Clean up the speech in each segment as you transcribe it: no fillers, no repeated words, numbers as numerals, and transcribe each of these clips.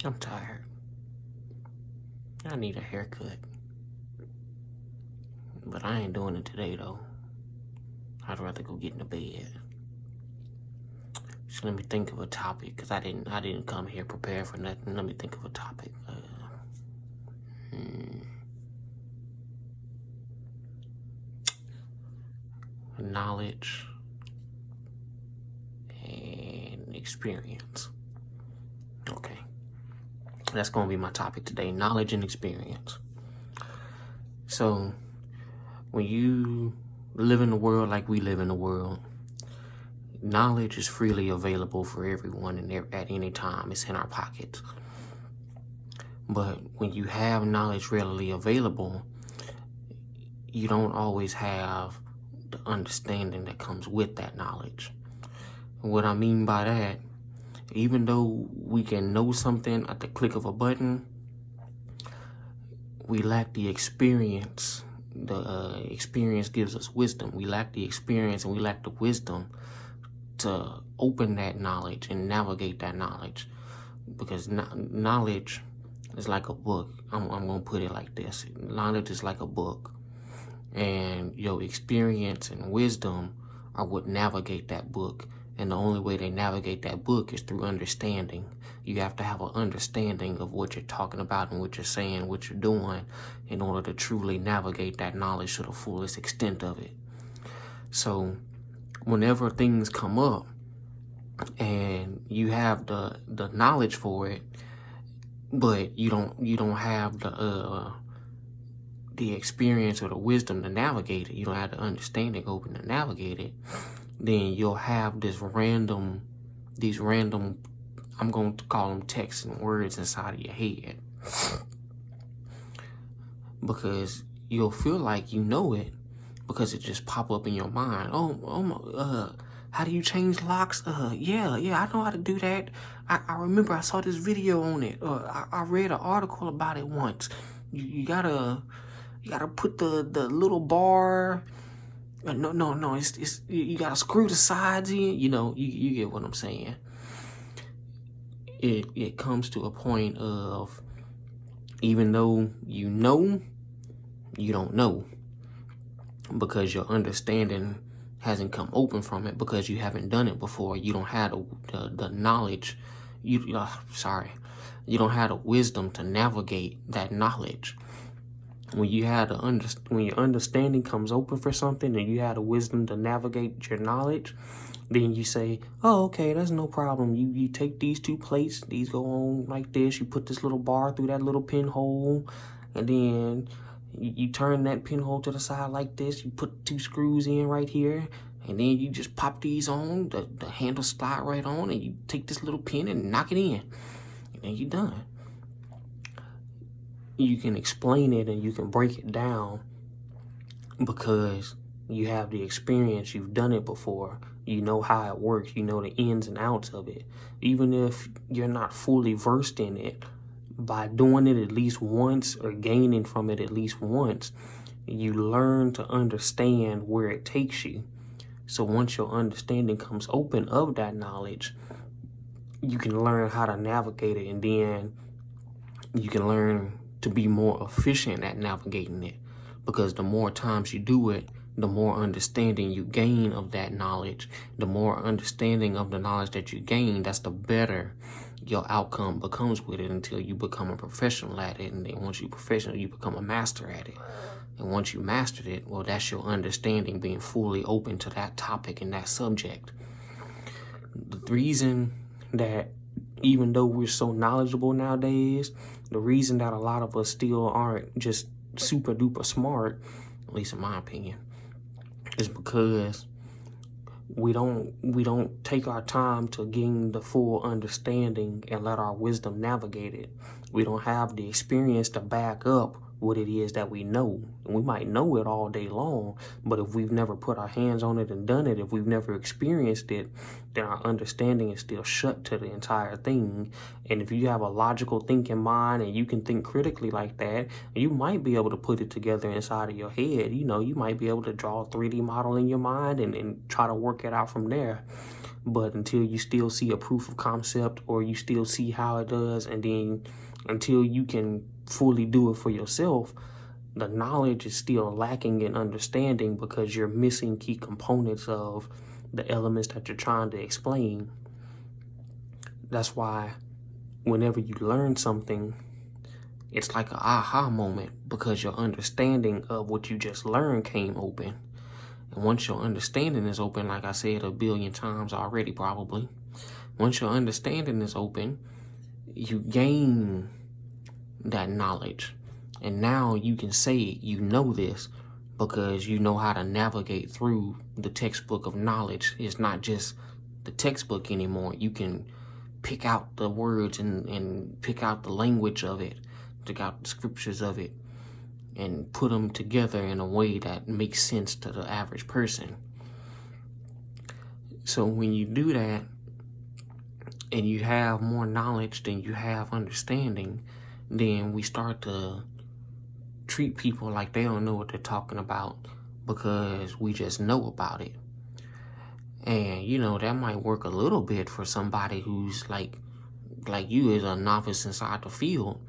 I'm tired. I need a haircut. But I ain't doing it today though. I'd rather go get in the bed. So let me think of a topic, because I didn't come here prepared for nothing. Let me think of a topic. Knowledge and experience. Okay. That's going to be my topic today, knowledge and experience. So, when you live in the world like we live in the world, knowledge is freely available for everyone and at any time. It's in our pockets. But when you have knowledge readily available, you don't always have the understanding that comes with that knowledge. What I mean by that, even though we can know something at the click of a button, we lack the experience. The experience gives us wisdom. We lack the experience and we lack the wisdom to open that knowledge and navigate that knowledge. Because knowledge is like a book. I'm going to put it like this. Knowledge is like a book. And your experience and wisdom are what navigate that book. And the only way they navigate that book is through understanding. You have to have an understanding of what you're talking about and what you're saying, what you're doing, in order to truly navigate that knowledge to the fullest extent of it. So whenever things come up and you have the knowledge for it, but you don't have the experience or the wisdom to navigate it, you don't have the understanding open to navigate it, then you'll have these random, I'm going to call them texts and words inside of your head. Because you'll feel like you know it because it just pop up in your mind. How do you change locks? Yeah, I know how to do that. I remember I saw this video on it. I read an article about it once. You gotta put the little bar. No. It's you gotta screw the sides in. You get what I'm saying. It comes to a point of, even though you know, you don't know, because your understanding hasn't come open from it, because you haven't done it before. You don't have the knowledge. You don't have the wisdom to navigate that knowledge. When when your understanding comes open for something and you have the wisdom to navigate your knowledge, then you say, oh, okay, that's no problem. You take these two plates, these go on like this, you put this little bar through that little pinhole, and then you turn that pinhole to the side like this, you put two screws in right here, and then you just pop these on, the handle slide right on, and you take this little pin and knock it in, and then you're done. You can explain it and you can break it down because you have the experience, you've done it before, you know how it works, you know the ins and outs of it. Even if you're not fully versed in it, by doing it at least once or gaining from it at least once, you learn to understand where it takes you. So once your understanding comes open of that knowledge, you can learn how to navigate it, and then you can learn to be more efficient at navigating it, because the more times you do it, the more understanding you gain of that knowledge. The more understanding of the knowledge that you gain, that's the better your outcome becomes with it, until you become a professional at it. And then once you're professional, you become a master at it. And once you mastered it, well, that's your understanding being fully open to that topic and that subject. The reason that, even though we're so knowledgeable nowadays, the reason that a lot of us still aren't just super duper smart, at least in my opinion, is because we don't take our time to gain the full understanding and let our wisdom navigate it. We don't have the experience to back up what it is that we know. And we might know it all day long, but if we've never put our hands on it and done it, if we've never experienced it, then our understanding is still shut to the entire thing. And if you have a logical thinking mind and you can think critically like that, you might be able to put it together inside of your head. You might be able to draw a 3D model in your mind and try to work it out from there. But until you still see a proof of concept, or you still see how it does, and then until you can fully do it for yourself, the knowledge is still lacking in understanding because you're missing key components of the elements that you're trying to explain. That's why whenever you learn something, it's like an aha moment, because your understanding of what you just learned came open. And once your understanding is open, like I said 1 billion times already probably, once your understanding is open, you gain that knowledge. And now you can say you know this because you know how to navigate through the textbook of knowledge. It's not just the textbook anymore. You can pick out the words and pick out the language of it, pick out the scriptures of it, and put them together in a way that makes sense to the average person. So when you do that, and you have more knowledge than you have understanding, then we start to treat people like they don't know what they're talking about because we just know about it. And, you know, that might work a little bit for somebody who's like you, is a novice inside the field.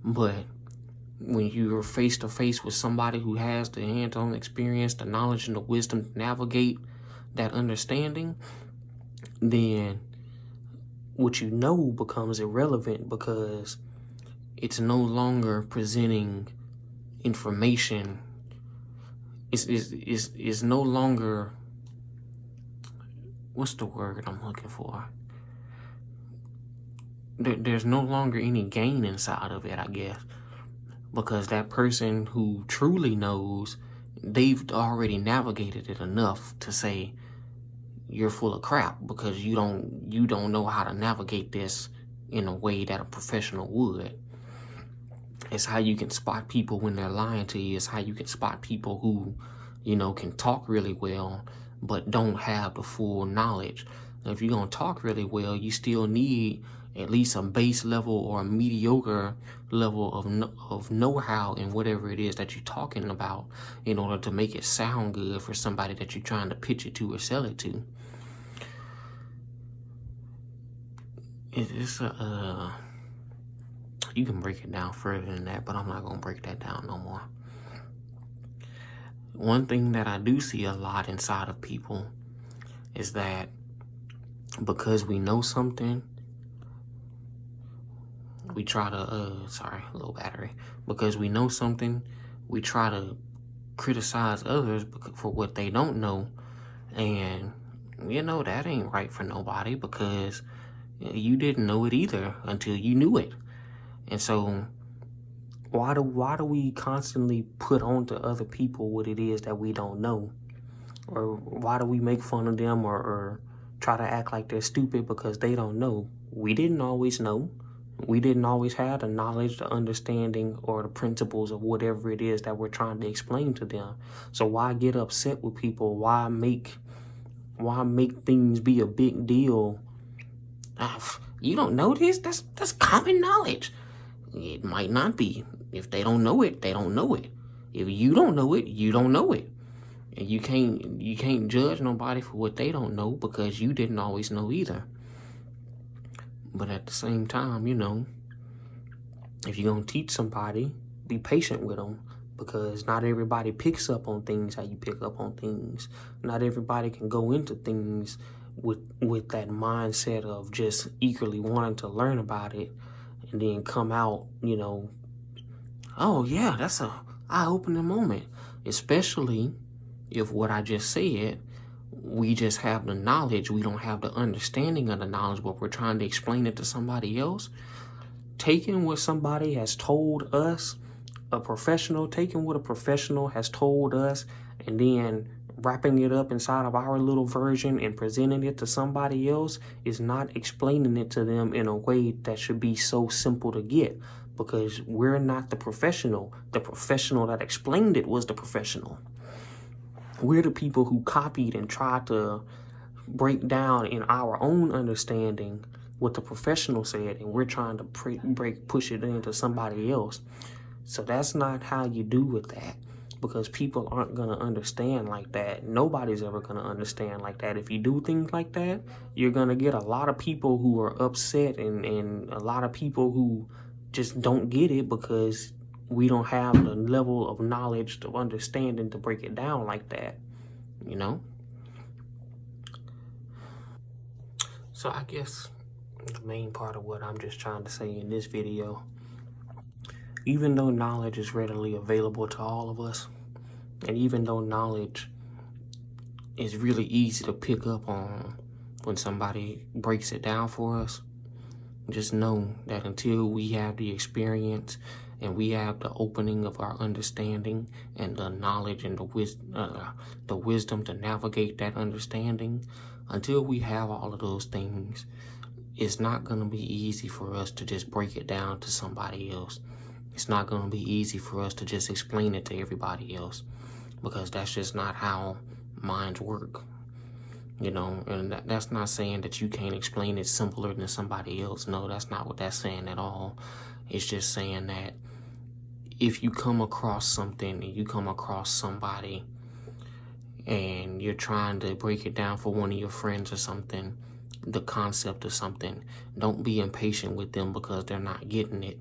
But when you're face to face with somebody who has the hands-on experience, the knowledge and the wisdom to navigate that understanding, then what you know becomes irrelevant, because it's no longer presenting information. It's no longer, what's the word I'm looking for? There's no longer any gain inside of it, I guess, because that person who truly knows, they've already navigated it enough to say you're full of crap because you don't know how to navigate this in a way that a professional would. It's how you can spot people when they're lying to you. It's how you can spot people who, you know, can talk really well but don't have the full knowledge. Now, if you're going to talk really well, you still need at least a base level or a mediocre level of know-how in whatever it is that you're talking about in order to make it sound good for somebody that you're trying to pitch it to or sell it to. You can break it down further than that, but I'm not going to break that down no more. One thing that I do see a lot inside of people is that because we know something, we try to, because we know something, we try to criticize others for what they don't know. And, you know, that ain't right for nobody, because you didn't know it either until you knew it. And so why do we constantly put on to other people what it is that we don't know? Or why do we make fun of them or try to act like they're stupid because they don't know? We didn't always know. We didn't always have the knowledge, the understanding, or the principles of whatever it is that we're trying to explain to them. So why get upset with people? Why make things be a big deal? You don't know this? That's common knowledge. It might not be. If they don't know it, they don't know it. If you don't know it, you don't know it. And you can't judge nobody for what they don't know, because you didn't always know either. But at the same time, you know, if you're going to teach somebody, be patient with them, because not everybody picks up on things how you pick up on things. Not everybody can go into things with that mindset of just eagerly wanting to learn about it and then come out, you know, oh yeah, that's a eye-opening moment. Especially if what I just said, we just have the knowledge, we don't have the understanding of the knowledge, but we're trying to explain it to somebody else. Taking what somebody has told us, taking what a professional has told us, and then wrapping it up inside of our little version and presenting it to somebody else is not explaining it to them in a way that should be so simple to get, because we're not the professional. The professional that explained it was the professional. We're the people who copied and tried to break down in our own understanding what the professional said, and we're trying to push it into somebody else. So that's not how you do with that, because people aren't going to understand like that. Nobody's ever going to understand like that. If you do things like that, you're going to get a lot of people who are upset and a lot of people who just don't get it because we don't have the level of knowledge, of understanding to break it down like that, you know? So I guess the main part of what I'm just trying to say in this video, even though knowledge is readily available to all of us, and even though knowledge is really easy to pick up on when somebody breaks it down for us, just know that until we have the experience and we have the opening of our understanding and the knowledge and the wisdom to navigate that understanding, until we have all of those things, it's not going to be easy for us to just break it down to somebody else. It's not going to be easy for us to just explain it to everybody else, because that's just not how minds work, you know. And that's not saying that you can't explain it simpler than somebody else. No, that's not what that's saying at all. It's just saying that if you come across something and you come across somebody and you're trying to break it down for one of your friends or something, the concept of something, don't be impatient with them because they're not getting it,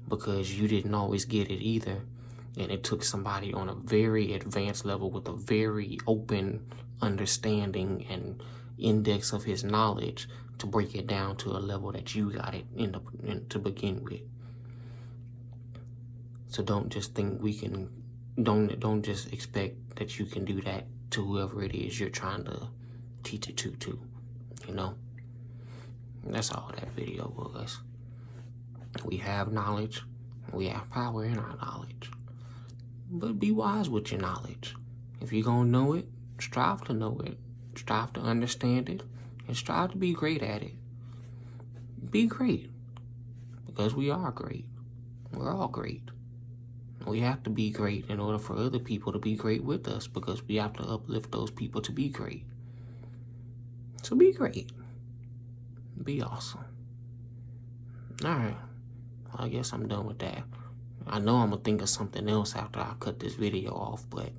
because you didn't always get it either. And it took somebody on a very advanced level with a very open understanding and index of his knowledge to break it down to a level that you got it to begin with. So don't just think don't just expect that you can do that to whoever it is you're trying to teach it to, you know? That's all that video was. We have knowledge. We have power in our knowledge. But be wise with your knowledge. If you're going to know it, strive to know it. Strive to understand it. And strive to be great at it. Be great. Because we are great. We're all great. We have to be great in order for other people to be great with us, because we have to uplift those people to be great. So be great. Be awesome. All right. Well, I guess I'm done with that. I know I'm going to think of something else after I cut this video off, but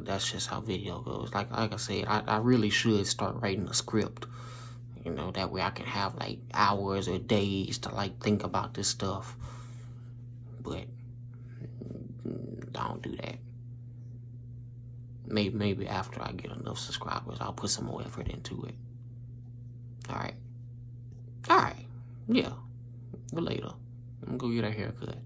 that's just how video goes. Like I said, I really should start writing a script, you know, that way I can have like hours or days to like think about this stuff. But I don't do that. Maybe after I get enough subscribers, I'll put some more effort into it. All right. Yeah. But later. I'm gonna go get a haircut.